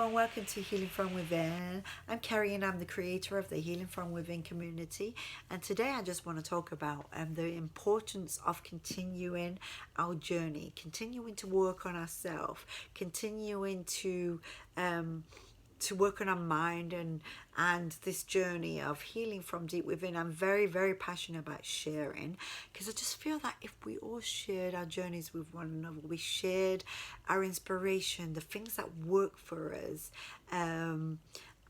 Hello and welcome to Healing From Within. I'm Kerry and I'm the creator of the Healing From Within community, and today I just want to talk about the importance of continuing our journey, continuing to work on ourselves, continuing to work on our mind and this journey of healing from deep within. I'm very passionate about sharing, because I just feel that if we all shared our journeys with one another, we shared our inspiration, the things that work for us,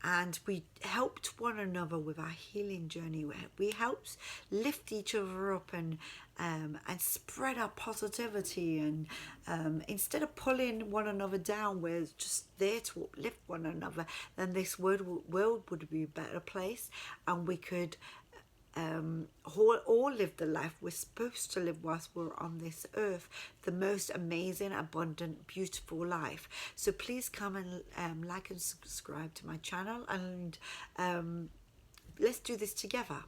and we helped one another with our healing journey. We helped lift each other up and spread our positivity, and instead of pulling one another down, we're just there to uplift one another. Then this world would be a better place, and we could all live the life we're supposed to live whilst we're on this earth, the most amazing, abundant, beautiful life. So please come and like and subscribe to my channel, and let's do this together.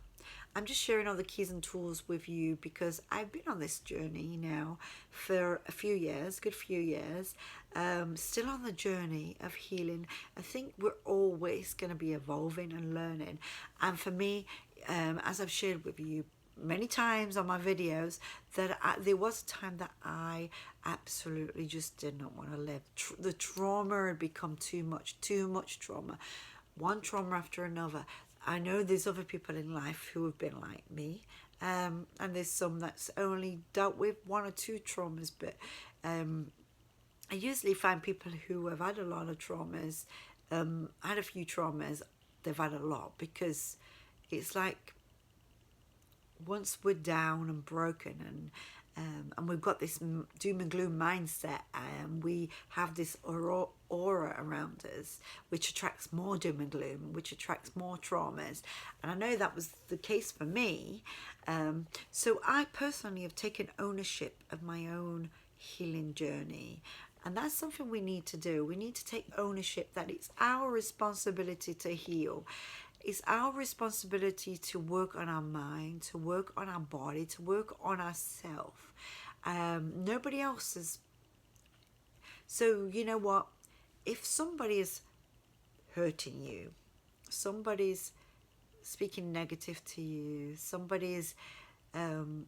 I'm just sharing all the keys and tools with you because I've been on this journey now for a few years, good few years, still on the journey of healing. I think we're always going to be evolving and learning. And for me, as I've shared with you many times on my videos, that there was a time that I absolutely just did not want to live. The trauma had become too much trauma, one trauma after another. I know there's other people in life who have been like me, and there's some that's only dealt with one or two traumas, but I usually find people who have had a lot of traumas, had a few traumas, they've had a lot, because it's like once we're down and broken and we've got this doom and gloom mindset, and we have this aura around us which attracts more doom and gloom, which attracts more traumas. And I know that was the case for me. So I personally have taken ownership of my own healing journey, and that's something we need to do. We need to take ownership that it's our responsibility to heal. It's our responsibility to work on our mind, to work on our body, to work on ourselves. Nobody else's. So you know what? If somebody is hurting you, somebody's speaking negative to you, somebody's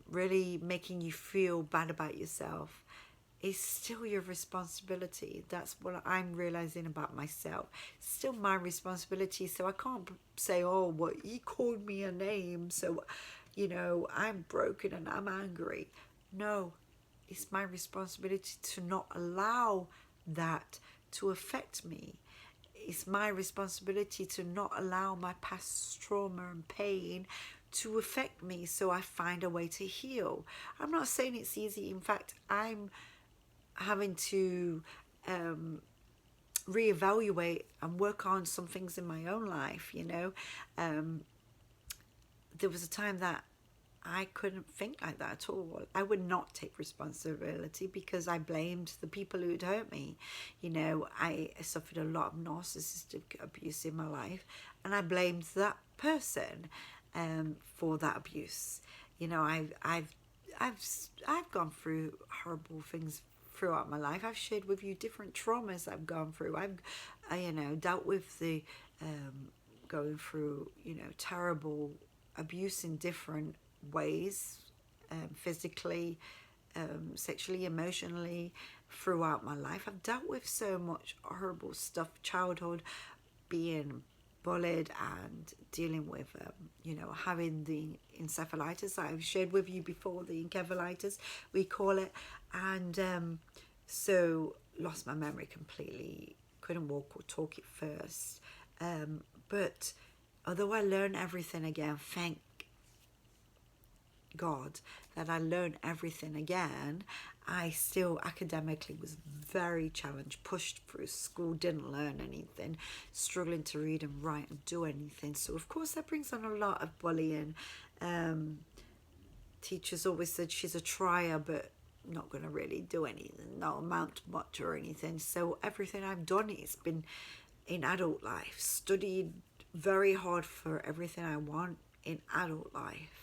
really making you feel bad about yourself, it's still your responsibility. That's what I'm realizing about myself. It's still my responsibility. So I can't say, oh, well, he called me a name, so, you know, I'm broken and I'm angry. No, it's my responsibility to not allow that to affect me. It's my responsibility to not allow my past trauma and pain to affect me, so I find a way to heal. I'm not saying it's easy. In fact, I'm having to reevaluate and work on some things in my own life, you know. There was a time that I couldn't think like that at all. I would not take responsibility because I blamed the people who'd hurt me. You know, I suffered a lot of narcissistic abuse in my life, and I blamed that person for that abuse. You know, I've gone through horrible things throughout my life. I've shared with you different traumas I've gone through. You know, dealt with the going through, you know, terrible abuse in different ways, physically, sexually, emotionally, throughout my life. I've dealt with so much horrible stuff, childhood, being bullied and dealing with, you know, having the encephalitis that I've shared with you before, the encephalitis, we call it. And so lost my memory completely, couldn't walk or talk at first. But although I learned everything again, thank God that I learned everything again, I still academically was very challenged, pushed through school, didn't learn anything, struggling to read and write and do anything. So of course that brings on a lot of bullying. Teachers always said she's a trier, but not going to really do anything, not amount much or anything. So everything I've done has been in adult life, studied very hard for everything I want in adult life.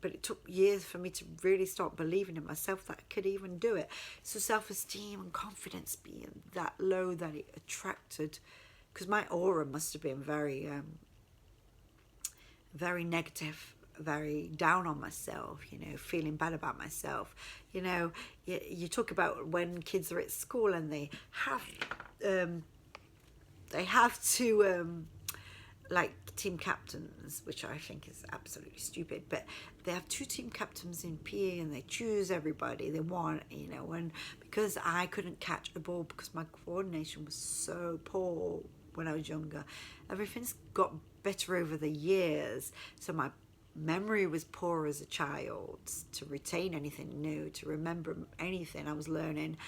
but it took years for me to really start believing in myself that I could even do it. So self-esteem and confidence being that low that it attracted, because my aura must have been very very negative, very down on myself, you know, feeling bad about myself. You know, you talk about when kids are at school and they have to like team captains, which I think is absolutely stupid, but they have 2 team captains in PE and they choose everybody they want, you know. And because I couldn't catch a ball because my coordination was so poor when I was younger, everything's got better over the years, so my memory was poor as a child to retain anything new, to remember anything I was learning,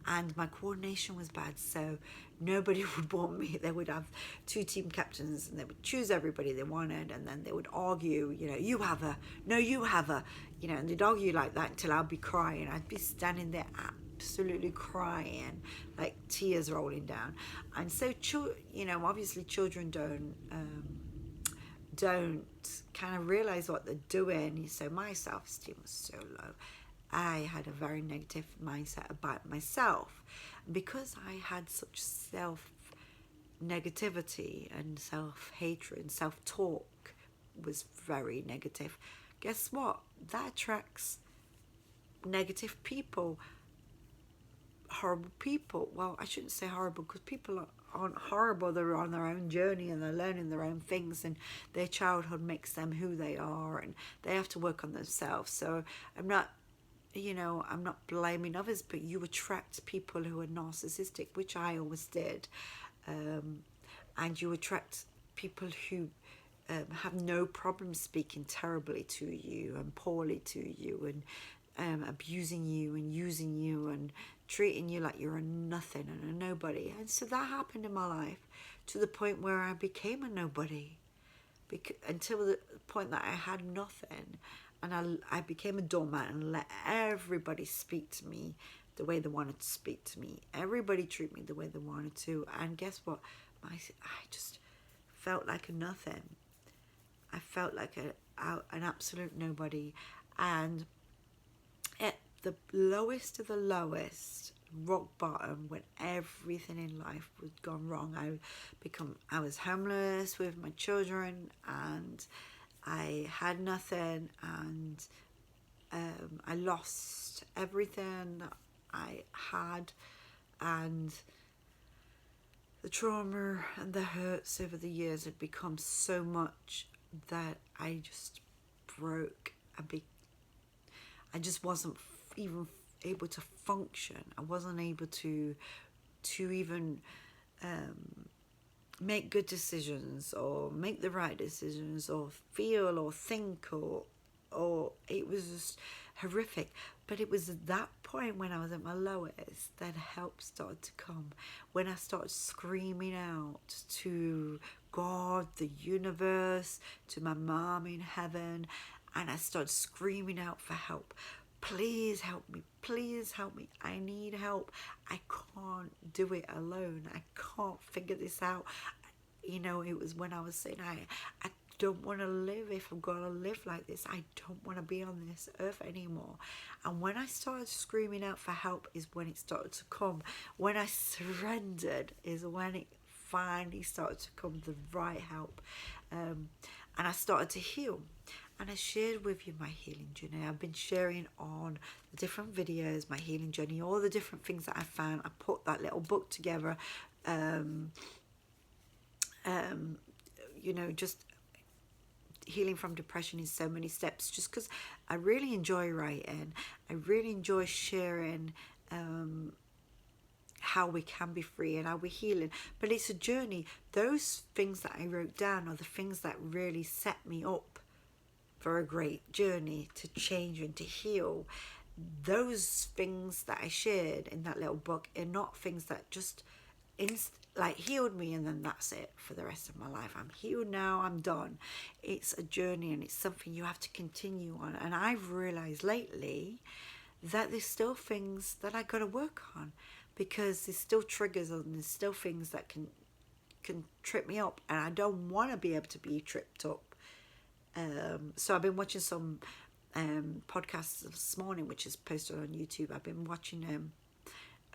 and my coordination was bad, so nobody would want me. They would have 2 team captains and they would choose everybody they wanted, and then they would argue, you know, you have her, no, you have her, you know, and they'd argue like that until I'd be crying. I'd be standing there absolutely crying, like tears rolling down. And so, you know, obviously children don't kind of realize what they're doing. So my self-esteem was so low. I had a very negative mindset about myself. Because I had such self-negativity and self-hatred and self-talk was very negative. Guess what? That attracts negative people, horrible people. Well, I shouldn't say horrible, because people aren't horrible. They're on their own journey and they're learning their own things, and their childhood makes them who they are, and they have to work on themselves. So I'm not blaming others, but you attract people who are narcissistic, which I always did, and you attract people who have no problem speaking terribly to you and poorly to you, and abusing you and using you and treating you like you're a nothing and a nobody. And so that happened in my life to the point where I became a nobody, until the point that I had nothing, and I became a doormat and let everybody speak to me the way they wanted to speak to me. Everybody treat me the way they wanted to, and guess what? I just felt like a nothing. I felt like an absolute nobody. And at the lowest of the lowest, rock bottom, when everything in life was gone wrong, I was homeless with my children, and I had nothing, and I lost everything that I had, and the trauma and the hurts over the years had become so much that I just broke. I just wasn't even able to function. I wasn't able to even make good decisions, or make the right decisions, or feel or think, or it was just horrific. But it was at that point, when I was at my lowest, that help started to come. When I started screaming out to God, the universe, to my mom in heaven, and I started screaming out for help. Please help me, please help me. I need help. I can't do it alone. I can't figure this out. You know, it was when I was saying, I don't want to live if I'm going to live like this. I don't want to be on this earth anymore. And when I started screaming out for help is when it started to come. When I surrendered is when it finally started to come, the right help. And I started to heal. And I shared with you my healing journey. I've been sharing on the different videos, my healing journey, all the different things that I found. I put that little book together, you know, just healing from depression in so many steps, just because I really enjoy writing. I really enjoy sharing how we can be free and how we're healing. But it's a journey. Those things that I wrote down are the things that really set me up for a great journey to change and to heal. Those things that I shared in that little book are not things that just like healed me and then that's it for the rest of my life. I'm healed now, I'm done. It's a journey, and it's something you have to continue on. And I've realized lately that there's still things that I got to work on, because there's still triggers and there's still things that can trip me up, and I don't want to be able to be tripped up. So I've been watching some podcast this morning, which is posted on YouTube. I've been watching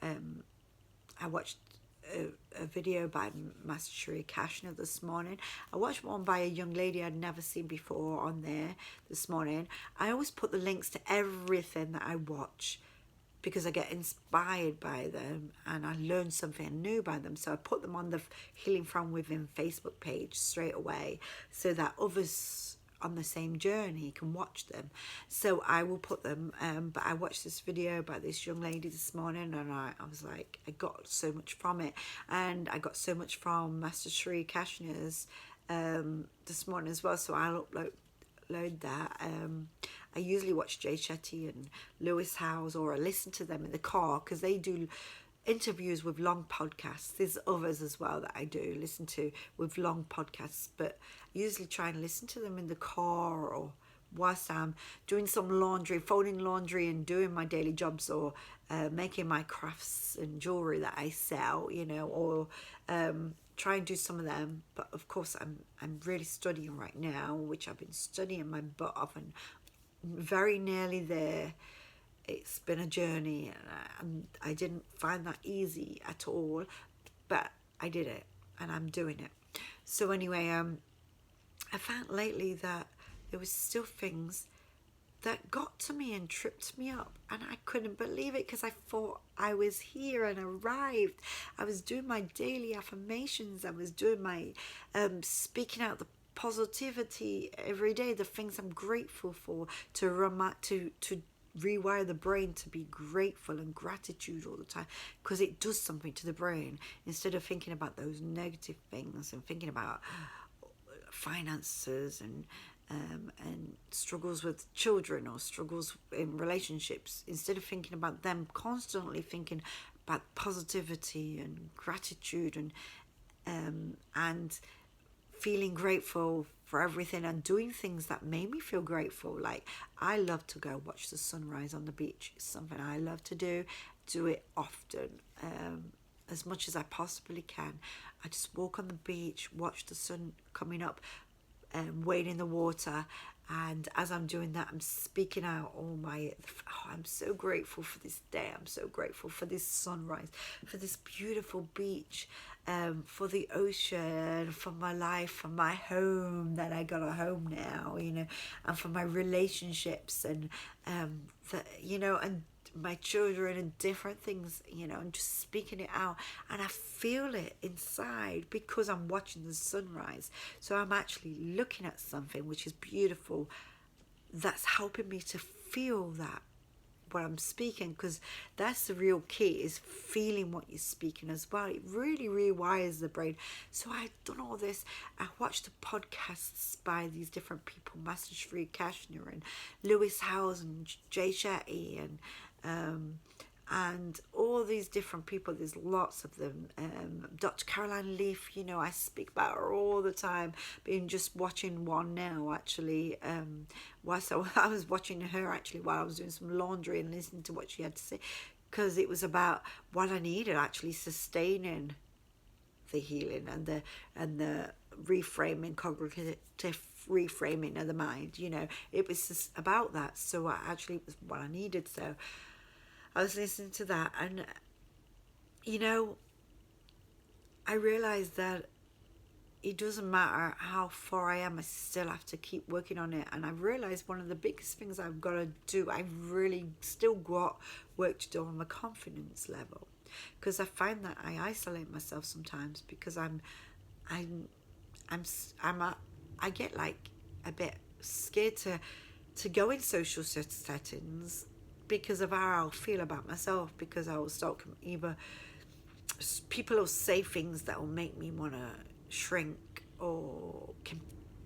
I watched a video by Master Sheree Kashner this morning. I watched one by a young lady I'd never seen before on there this morning. I always put the links to everything that I watch because I get inspired by them and I learn something new by them. So I put them on the Healing From Within Facebook page straight away so that others on the same journey can watch them. So I will put them, but I watched this video by this young lady this morning and I was like, I got so much from it. And I got so much from Master Sheree Kashner's this morning as well, so I'll upload that. I usually watch Jay Shetty and Lewis Howes, or I listen to them in the car because they do interviews with long podcasts. There's others as well that I do listen to with long podcasts, but I usually try and listen to them in the car or whilst I'm doing some laundry, folding laundry and doing my daily jobs, or making my crafts and jewelry that I sell, you know, or try and do some of them. But of course I'm really studying right now, which I've been studying my butt off and very nearly there. It's been a journey and I didn't find that easy at all, but I did it and I'm doing it. So anyway, I found lately that there was still things that got to me and tripped me up, and I couldn't believe it because I thought I was here and arrived. I was doing my daily affirmations. I was doing my speaking out the positivity every day, the things I'm grateful for, to rewire the brain to be grateful and gratitude all the time, because it does something to the brain. Instead of thinking about those negative things and thinking about finances and struggles with children or struggles in relationships, instead of thinking about them, constantly thinking about positivity and gratitude and feeling grateful for everything and doing things that made me feel grateful. Like, I love to go watch the sunrise on the beach. It's something I love to do it often, as much as I possibly can. I just walk on the beach, watch the sun coming up, wade in the water, and as I'm doing that, I'm speaking out I'm so grateful for this day, I'm so grateful for this sunrise, for this beautiful beach, for the ocean, for my life, for my home, that I got a home now, you know, and for my relationships and and my children and different things, you know, and just speaking it out. And I feel it inside because I'm watching the sunrise. So I'm actually looking at something which is beautiful, that's helping me to feel that what I'm speaking, because that's the real key, is feeling what you're speaking as well. It really rewires the brain. So I've done all this. I watched the podcasts by these different people, Master Sheree Kashner and Lewis Howes and Jay Shetty and all these different people. There's lots of them. Dr. Caroline Leaf, you know, I speak about her all the time. Been just watching one now, actually. I was watching her actually while I was doing some laundry and listening to what she had to say, because it was about what I needed, actually sustaining the healing and the reframing, cognitive reframing of the mind. You know, it was just about that. So it was what I needed. So I was listening to that, and you know, I realized that it doesn't matter how far I am, I still have to keep working on it. And I realized one of the biggest things I've got to do, I've really still got work to do on my confidence level, because I find that I isolate myself sometimes because I get like a bit scared to go in social settings because of how I'll feel about myself, because I will start either people will say things that will make me want to shrink, or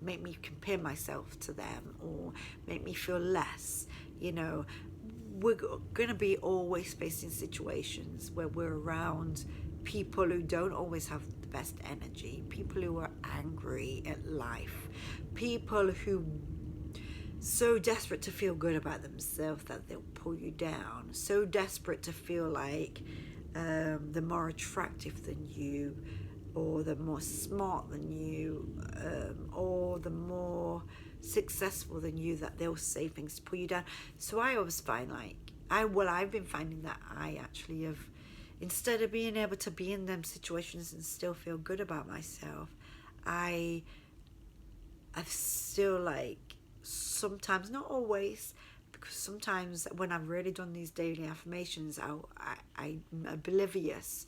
make me compare myself to them, or make me feel less. You know, we're going to be always facing situations where we're around people who don't always have the best energy, people who are angry at life, people who so desperate to feel good about themselves that they'll pull you down, so desperate to feel like they're more attractive than you, or they're more smart than you, or the more successful than you, that they'll say things to pull you down. So I always find like I've been finding that I actually have, instead of being able to be in them situations and still feel good about myself, I've still like, sometimes, not always, because sometimes when I've really done these daily affirmations, I'm oblivious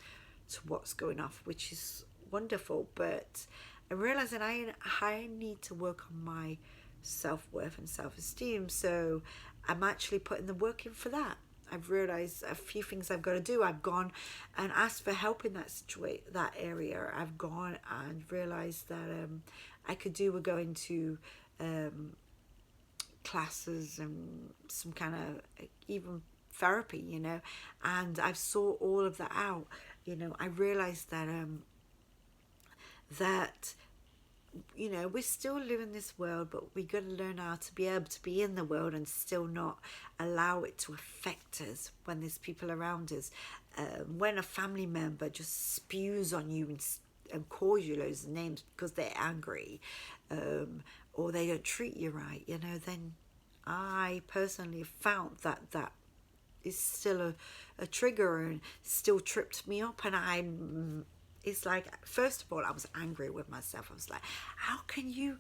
to what's going off, which is wonderful. But I realize that I need to work on my self-worth and self-esteem, so I'm actually putting the work in for that. I've realized a few things I've got to do. I've gone and asked for help in that area. I've gone and realized that I could do with going to classes and some kind of even therapy, and I've sought all of that out. I realized that that we still live in this world, but we got to learn how to be able to be in the world and still not allow it to affect us when there's people around us. When a family member just spews on you and calls you loads of names because they're angry, or they don't treat you right, then I personally found that is still a trigger and still tripped me up. And it's like, first of all, I was angry with myself. I was like, how can you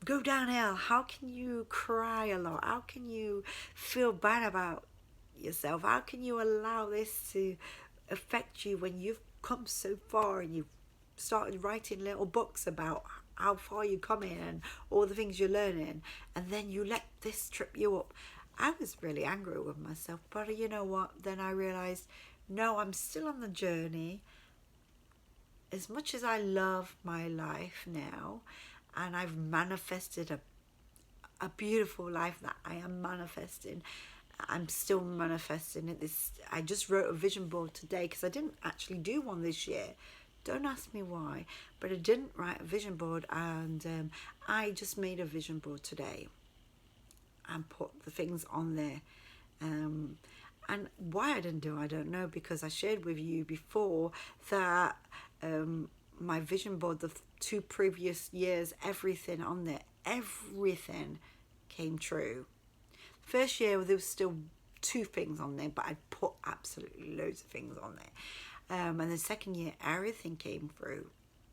go downhill? How can you cry a lot? How can you feel bad about yourself? How can you allow this to affect you when you've come so far and you've started writing little books about how far you're coming and all the things you're learning, and then you let this trip you up? I was really angry with myself, but you know what? Then I realized, no, I'm still on the journey. As much as I love my life now, and I've manifested a beautiful life that I am manifesting, I'm still manifesting it. I just wrote a vision board today because I didn't actually do one this year. Don't ask me why, but I didn't write a vision board, and I just made a vision board today and put the things on there. And why I didn't do it, I don't know, because I shared with you before that my vision board, the 2 previous years, everything on there, everything came true. First year there was still 2 things on there, but I put absolutely loads of things on there. And the second year, everything came through.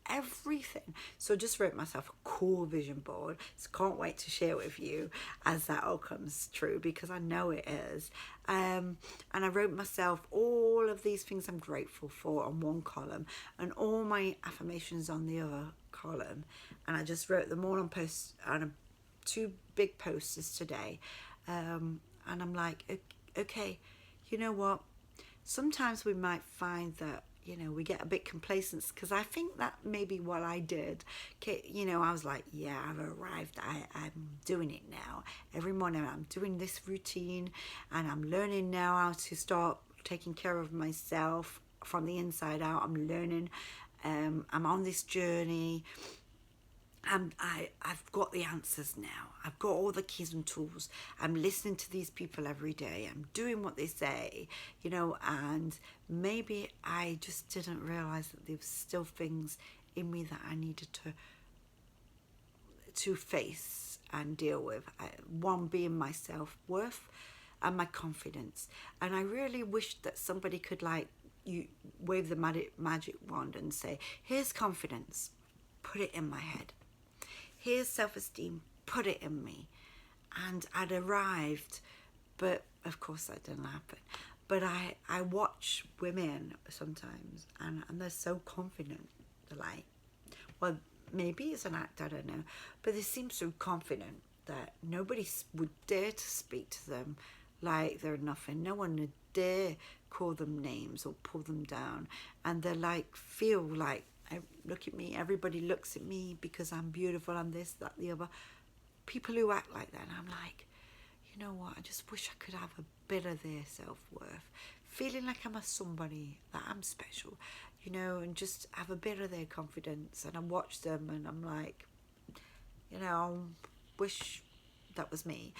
Everything. So I just wrote myself a cool vision board. So can't wait to share with you as that all comes true, because I know it is. And I wrote myself all of these things I'm grateful for on one column and all my affirmations on the other column. And I just wrote them all on 2 big posters today. And I'm like, okay, you know what? Sometimes we might find that we get a bit complacent, because I think that maybe what I did, I was like, yeah, I've arrived. I'm doing it now. Every morning I'm doing this routine, and I'm learning now how to start taking care of myself from the inside out. I'm learning. I'm on this journey. I've got the answers now. I've got all the keys and tools. I'm listening to these people every day. I'm doing what they say, and maybe I just didn't realize that there was still things in me that I needed to face and deal with. One being my self-worth and my confidence. And I really wish that somebody could you wave the magic wand and say, here's confidence, put it in my head. Here's self-esteem, put it in me. And I'd arrived, but of course that didn't happen. But I watch women sometimes, and they're so confident. They're like, well, maybe it's an act, I don't know, but they seem so confident that nobody would dare to speak to them like they're nothing. No one would dare call them names or pull them down. And they're like, feel like, look at me, everybody looks at me because I'm beautiful, I'm this, that, the other. People who act like that, and I'm like, you know what, I just wish I could have a bit of their self-worth, feeling like I'm a somebody, that I'm special, and just have a bit of their confidence. And I watch them and I'm like, I wish that was me.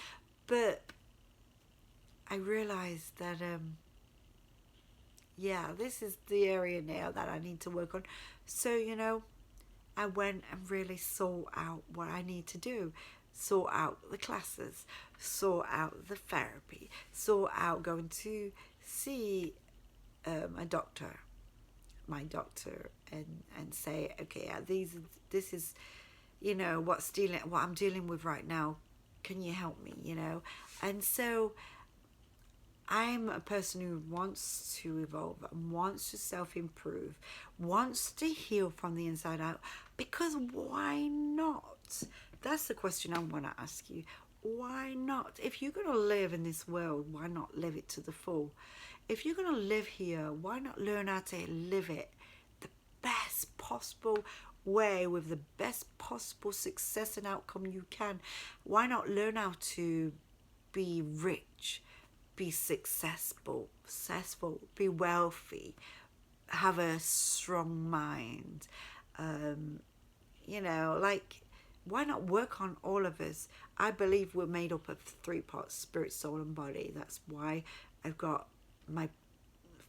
But I realised that yeah, this is the area now that I need to work on. So, I went and really sought out what I need to do. Sort out the classes, sort out the therapy, sort out going to see a doctor, my doctor, and say, okay, this is, what I'm dealing with right now. Can you help me? And so I'm a person who wants to evolve, wants to self improve, wants to heal from the inside out. Because why not? That's the question I want to ask you. Why not? If you're going to live in this world, why not live it to the full? If you're going to live here, why not learn how to live it the best possible way with the best possible success and outcome you can? Why not learn how to be rich, be successful, be wealthy, have a strong mind? Like, why not work on all of us? I believe we're made up of three parts: spirit, soul, and body. That's why I've got my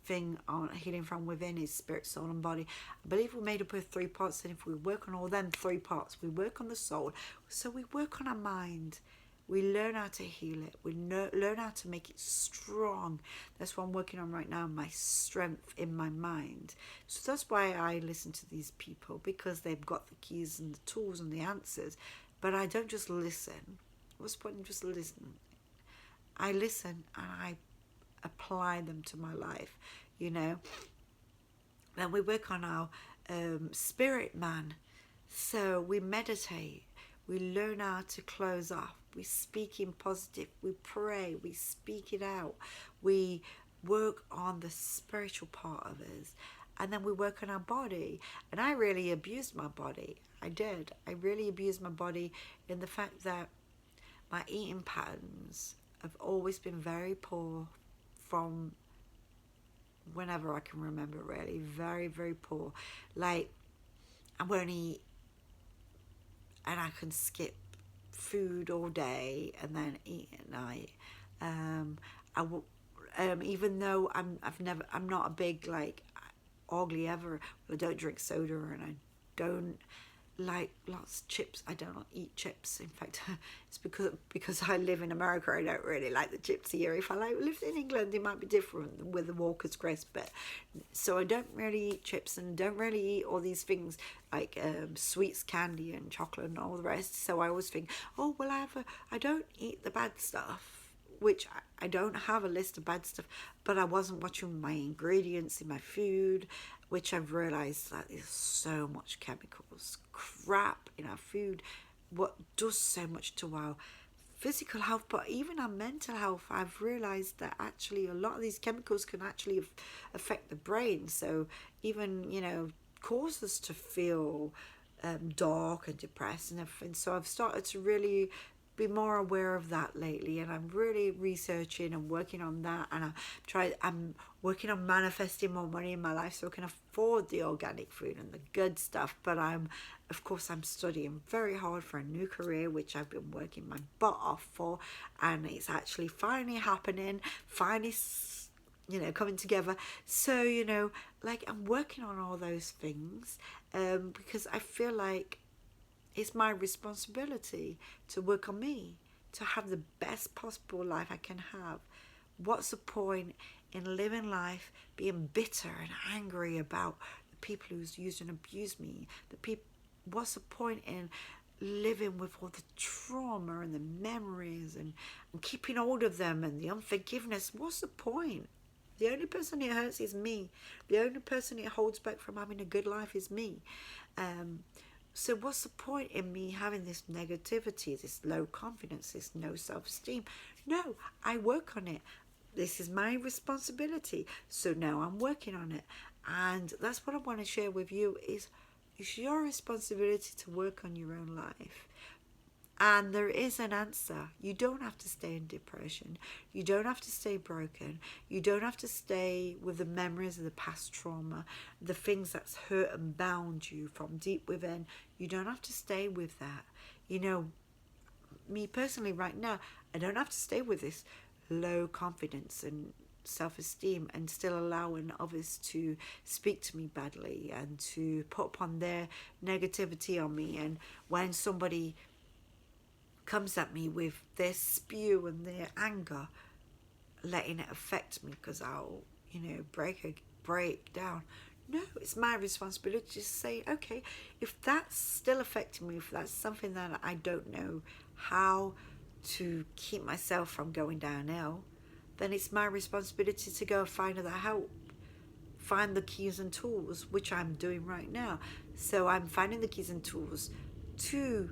thing on healing from within is spirit, soul, and body. I believe we're made up of three parts, and if we work on all them three parts, we work on the soul. So we work on our mind. We learn how to heal it. We learn how to make it strong. That's what I'm working on right now, my strength in my mind. So that's why I listen to these people, because they've got the keys and the tools and the answers. But I don't just listen. What's the point in just listening? I listen and I apply them to my life, Then we work on our spirit man. So we meditate. We learn how to close off. We speak in positive. We pray. We speak it out. We work on the spiritual part of us. And then we work on our body. And I really abused my body. I did. I really abused my body in the fact that my eating patterns have always been very poor from whenever I can remember, really. Very, very poor. Like, I won't eat and I can skip food all day and then eat at night. I will, even though I'm not a big like ugly ever. I don't drink soda and I don't like lots of chips. I don't eat chips. In fact, it's because I live in America. I don't really like the chips here. If I lived in England, it might be different with the Walker's crisp. But so I don't really eat chips and don't really eat all these things like sweets, candy, and chocolate and all the rest. So I always think, oh well, I don't eat the bad stuff. Which I don't have a list of bad stuff, but I wasn't watching my ingredients in my food, which I've realised that there's so much chemicals, crap in our food, what does so much to our physical health, but even our mental health. I've realised that actually a lot of these chemicals can actually affect the brain, so even, cause us to feel dark and depressed and everything. So I've started to really be more aware of that lately, and I'm really researching and working on that, and I'm working on manifesting more money in my life so I can afford the organic food and the good stuff. But I'm studying very hard for a new career, which I've been working my butt off for, and it's actually finally happening, finally coming together. So like, I'm working on all those things because I feel like it's my responsibility to work on me, to have the best possible life I can have. What's the point in living life being bitter and angry about the people who's used and abused me? What's the point in living with all the trauma and the memories and keeping hold of them and the unforgiveness? What's the point? The only person it hurts is me. The only person it holds back from having a good life is me. So what's the point in me having this negativity, this low confidence, this no self-esteem? No, I work on it. This is my responsibility. So now I'm working on it. And that's what I want to share with you is it's your responsibility to work on your own life. And there is an answer. You don't have to stay in depression. You don't have to stay broken. You don't have to stay with the memories of the past trauma, the things that's hurt and bound you from deep within. You don't have to stay with that. Me personally right now, I don't have to stay with this low confidence and self-esteem and still allowing others to speak to me badly and to put upon their negativity on me. And when somebody comes at me with their spew and their anger, letting it affect me because I'll, break down. No, it's my responsibility to say, okay, if that's still affecting me, if that's something that I don't know how to keep myself from going downhill, then it's my responsibility to go and find other help. Find the keys and tools, which I'm doing right now. So I'm finding the keys and tools to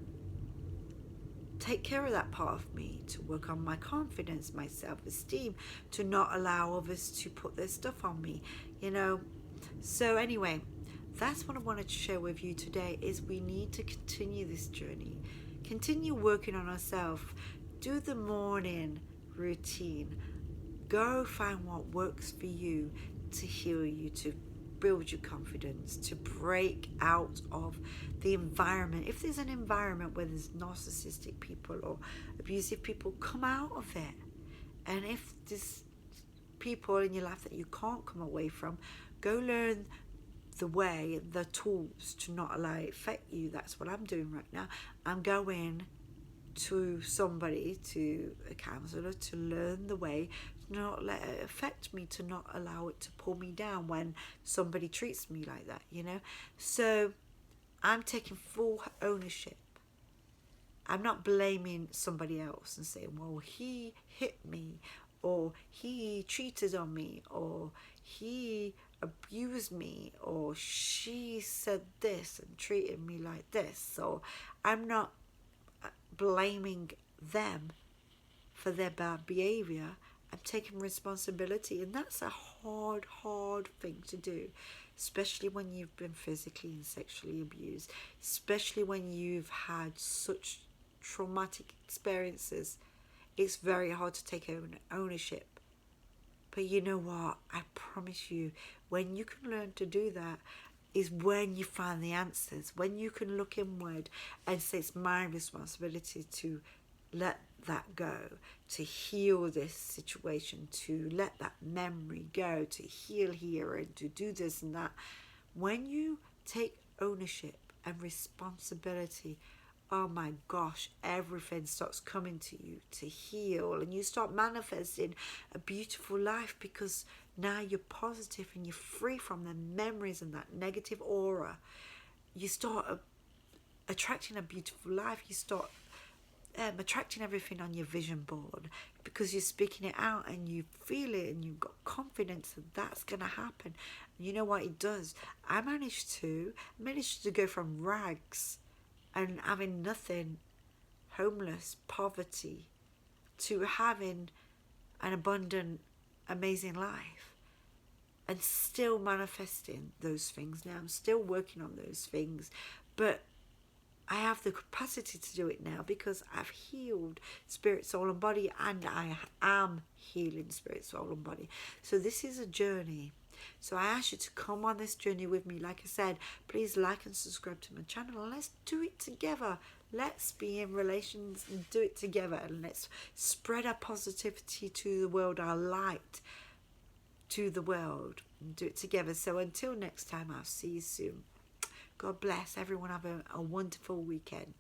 take care of that part of me, to work on my confidence, my self-esteem, to not allow others to put their stuff on me, So anyway, that's what I wanted to share with you today, is we need to continue this journey, continue working on ourselves, do the morning routine, go find what works for you to heal you, to build your confidence, to break out of the environment. If there's an environment where there's narcissistic people or abusive people, come out of it. And if there's people in your life that you can't come away from, go learn the way, the tools to not allow it affect you. That's what I'm doing right now. I'm going to somebody, to a counsellor, to learn the way to not let it affect me, to not allow it to pull me down when somebody treats me like that, So I'm taking full ownership. I'm not blaming somebody else and saying, well, he hit me, or he cheated on me, or he abused me, or she said this and treated me like this. So I'm not blaming them for their bad behavior. I'm taking responsibility, and that's a hard thing to do, especially when you've been physically and sexually abused, especially when you've had such traumatic experiences. It's very hard to take ownership. But you know what? I promise you, when you can learn to do that, is when you find the answers. When you can look inward and say, it's my responsibility to let that go, to heal this situation, to let that memory go, to heal here and to do this and that. When you take ownership and responsibility, oh my gosh, everything starts coming to you to heal, and you start manifesting a beautiful life, because now you're positive and you're free from the memories and that negative aura. You start attracting a beautiful life. You start attracting everything on your vision board, because you're speaking it out and you feel it and you've got confidence that that's going to happen. And you know what it does? I managed to go from rags and having nothing, homeless, poverty, to having an abundant, amazing life, and still manifesting those things now. I'm still working on those things, but I have the capacity to do it now because I've healed spirit, soul and body, and I am healing spirit, soul and body. So this is a journey. So I ask you to come on this journey with me. Like I said, please like and subscribe to my channel, and let's do it together. Let's be in relations and do it together, and let's spread our positivity to the world, our light to the world, and do it together. So until next time, I'll see you soon. God bless everyone. Have a wonderful weekend.